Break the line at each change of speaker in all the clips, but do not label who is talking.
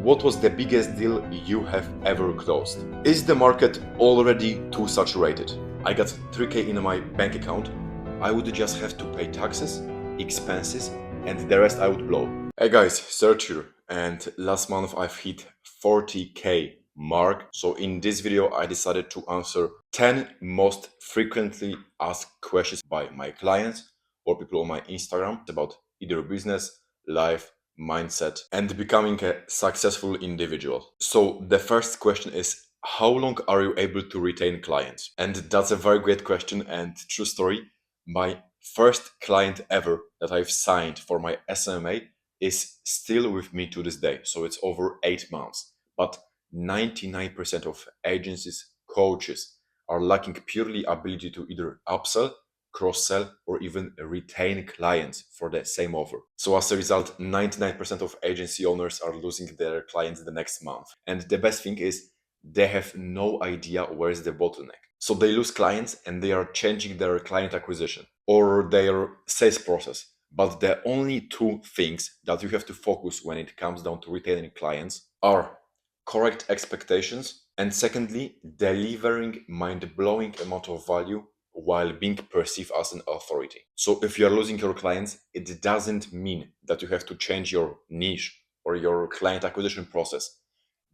What was the biggest deal you have ever closed? Is the market already too saturated? I got 3K in my bank account. I would just have to pay taxes, expenses, and the rest I would blow. Hey guys, Serge here, and last month I've hit 40K mark. So in this video I decided to answer 10 most frequently asked questions by my clients or people on my Instagram about either business, life, mindset, and becoming a successful individual. So the first question is, how long are you able to retain clients? And that's a very great question, and true story. My first client ever that I've signed for my SMMA is still with me to this day. So it's over 8 months. But 99% of agencies, coaches are lacking purely ability to either upsell, cross-sell, or even retain clients for the same offer. So as a result, 99% of agency owners are losing their clients the next month. And the best thing is they have no idea where is the bottleneck. So they lose clients and they are changing their client acquisition or their sales process. But the only two things that you have to focus when it comes down to retaining clients are correct expectations and secondly, delivering mind-blowing amount of value while being perceived as an authority. So if you are losing your clients, it doesn't mean that you have to change your niche or your client acquisition process.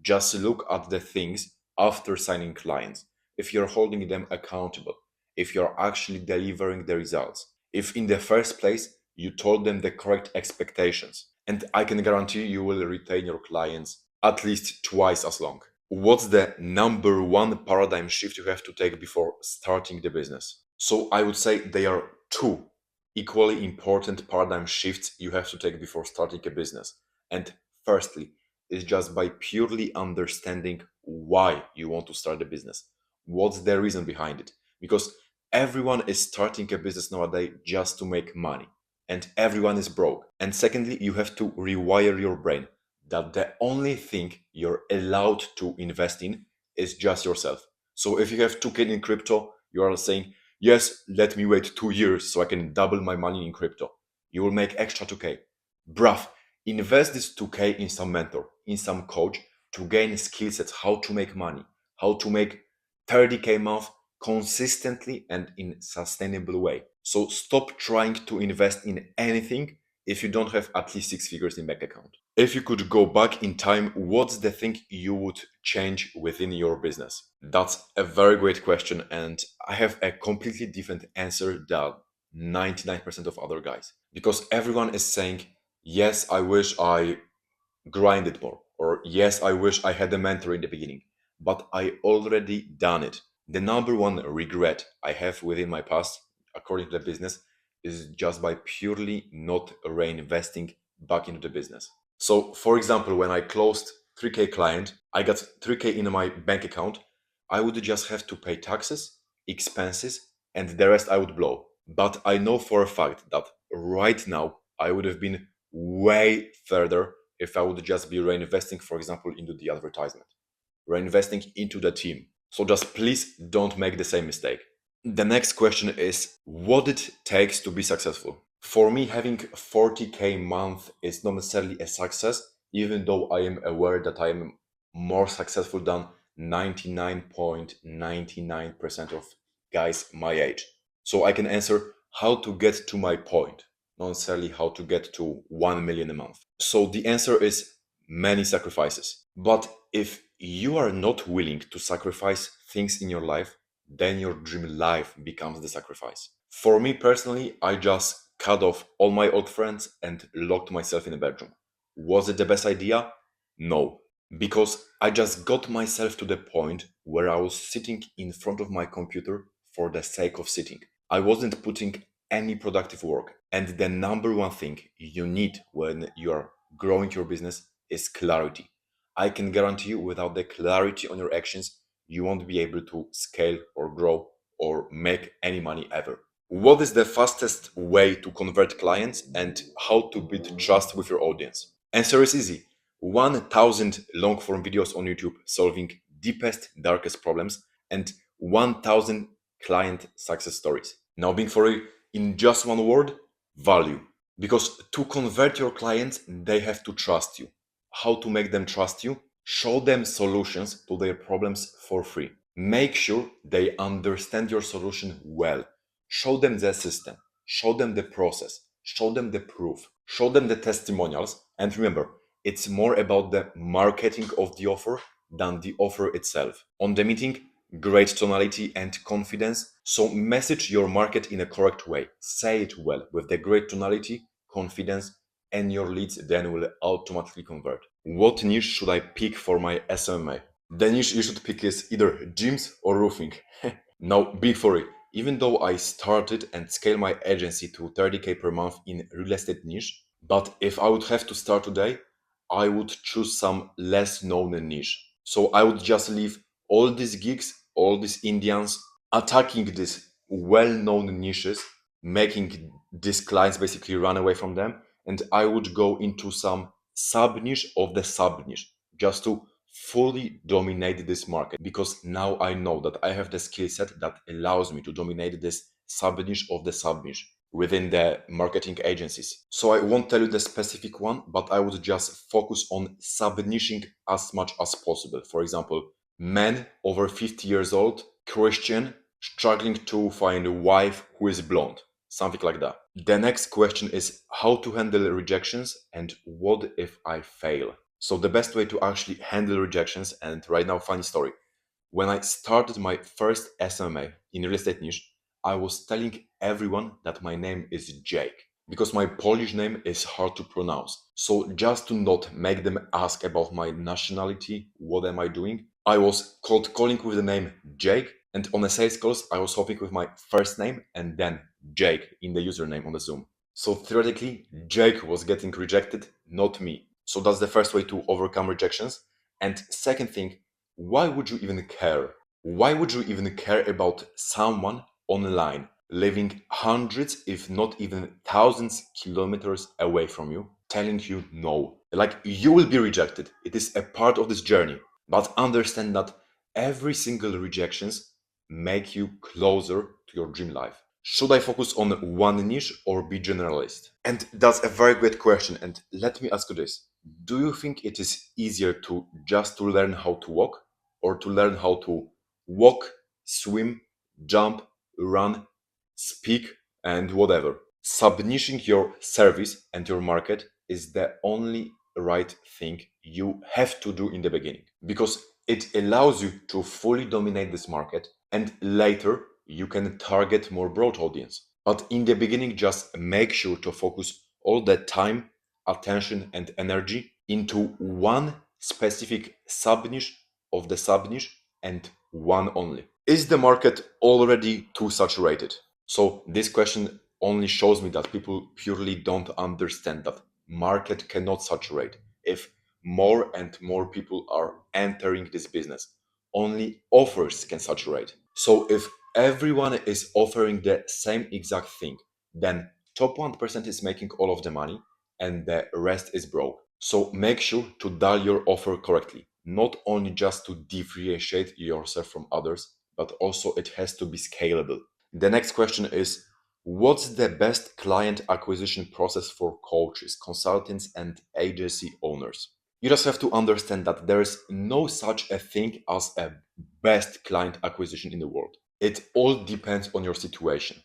Just look at the things after signing clients. If you're holding them accountable, if you're actually delivering the results, if in the first place you told them the correct expectations, and I can guarantee you will retain your clients at least twice as long. What's the number one paradigm shift you have to take before starting the business? So I would say there are two equally important paradigm shifts you have to take before starting a business. And firstly, is just by purely understanding why you want to start a business. What's the reason behind it? Because everyone is starting a business nowadays just to make money, and everyone is broke. And secondly, you have to rewire your brain that the only thing you're allowed to invest in is just yourself. So if you have 2K in crypto, you are saying, yes, let me wait 2 years so I can double my money in crypto. You will make extra 2K. Bruv, invest this 2K in some mentor, in some coach to gain skill sets, how to make money, how to make 30K a month consistently and in sustainable way. So stop trying to invest in anything if you don't have at least 6 figures in bank account. If you could go back in time, what's the thing you would change within your business? That's a very great question, and I have a completely different answer than 99% of other guys. Because everyone is saying, yes, I wish I grinded more, or yes, I wish I had a mentor in the beginning, but I already done it. The number one regret I have within my past, according to the business, is just by purely not reinvesting back into the business. So, for example, when I closed 3K client, I got 3K in my bank account. I would just have to pay taxes, expenses, and the rest I would blow. But I know for a fact that right now I would have been way further if I would just be reinvesting, for example, into the advertisement, reinvesting into the team. So just please don't make the same mistake. The next question is, what it takes to be successful? For me, having 40K month is not necessarily a success, even though I am aware that I am more successful than 99.99% of guys my age. So I can answer how to get to my point, not necessarily how to get to 1 million a month. So the answer is many sacrifices. But if you are not willing to sacrifice things in your life, then your dream life becomes the sacrifice. For me personally, I just cut off all my old friends and locked myself in a bedroom. Was it the best idea? No. Because I just got myself to the point where I was sitting in front of my computer for the sake of sitting. I wasn't putting any productive work. And the number one thing you need when you are growing your business is clarity. I can guarantee you, without the clarity on your actions, you won't be able to scale or grow or make any money ever. What is the fastest way to convert clients and how to build trust with your audience? Answer is easy. 1,000 long form videos on YouTube solving deepest, darkest problems and 1,000 client success stories. Now, being for real, in just one word, value. Because to convert your clients, they have to trust you. how to make them trust you, show them solutions to their problems for free. Make sure they understand your solution well. Show them the system, show them the process, show them the proof, show them the testimonials. And remember, it's more about the marketing of the offer than the offer itself. On the meeting, great tonality and confidence. So message your market in a correct way. Say it well with the great tonality, confidence, and your leads then will automatically convert. What niche should I pick for my SMMA? The niche you should pick is either gyms or roofing. Now, be for it. Even though I started and scaled my agency to 30K per month in real estate niche, but if I would have to start today, I would choose some less known niche. So I would just leave all these gigs, all these Indians attacking these well-known niches, making these clients basically run away from them, and I would go into some sub niche of the sub niche just to fully dominate this market, because now I know that I have the skill set that allows me to dominate this sub niche of the sub niche within the marketing agencies. So I won't tell you the specific one, but I would just focus on sub niching as much as possible. For example, men over 50 years old, Christian, struggling to find a wife who is blonde, something like that. The next question is how to handle rejections and what if I fail? So the best way to actually handle rejections, and right now, funny story. When I started my first SMMA in real estate niche, I was telling everyone that my name is Jake because my Polish name is hard to pronounce. So just to not make them ask about my nationality, what am I doing, I was cold calling with the name Jake, and on the sales calls, I was hoping with my first name and then Jake in the username on the Zoom. So theoretically, Jake was getting rejected, not me. So that's the first way to overcome rejections. And second thing, why would you even care? Why would you even care about someone online living hundreds, if not even thousands kilometers away from you, telling you no? Like, you will be rejected. It is a part of this journey. But understand that every single rejections make you closer to your dream life. Should I focus on one niche or be generalist? And that's a very great question. And let me ask you this. Do you think it is easier to just to learn how to walk, or to learn how to walk, swim, jump, run, speak, and whatever? Subniching your service and your market is the only right thing you have to do in the beginning, because it allows you to fully dominate this market, and later you can target more broad audience. But in the beginning, just make sure to focus all the time, attention, and energy into one specific sub niche of the sub niche, and one only. Is the market already too saturated? So this question only shows me that people purely don't understand that market cannot saturate. If more and more people are entering this business, only offers can saturate. So if everyone is offering the same exact thing, then top 1% is making all of the money and the rest is broke. So make sure to dial your offer correctly, not only just to differentiate yourself from others, but also it has to be scalable. The next question is, what's the best client acquisition process for coaches, consultants, and agency owners? You just have to understand that there is no such a thing as a best client acquisition in the world. It all depends on your situation.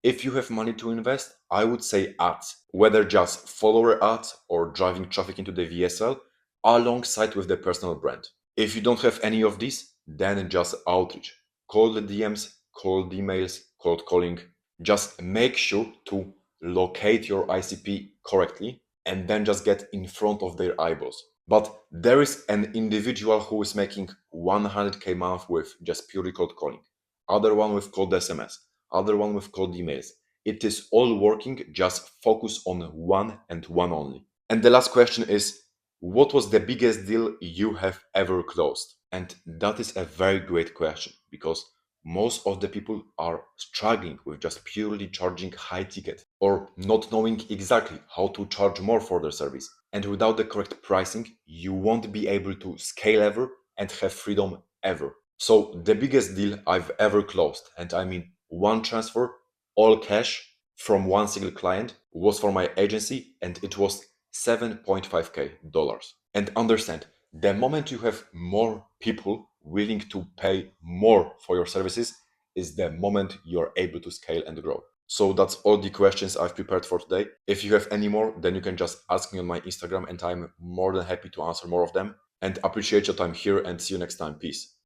If you have money to invest, I would say ads, whether just follower ads or driving traffic into the VSL alongside with the personal brand. If you don't have any of these, then just outreach. Cold DMs, cold emails, cold calling. Just make sure to locate your ICP correctly and then just get in front of their eyeballs. But there is an individual who is making 100K month with just purely cold calling, other one with cold SMS, other one with cold emails. It is all working, just focus on one and one only. And the last question is, what was the biggest deal you have ever closed? And that is a very great question, because most of the people are struggling with just purely charging high ticket or not knowing exactly how to charge more for their service. And without the correct pricing, you won't be able to scale ever and have freedom ever. So the biggest deal I've ever closed, and I mean one transfer, all cash from one single client, was for my agency, and it was 7.5K dollars. And understand, the moment you have more people willing to pay more for your services is the moment you're able to scale and grow. So that's all the questions I've prepared for today. If you have any more, then you can just ask me on my Instagram and I'm more than happy to answer more of them. And appreciate your time here and see you next time. Peace.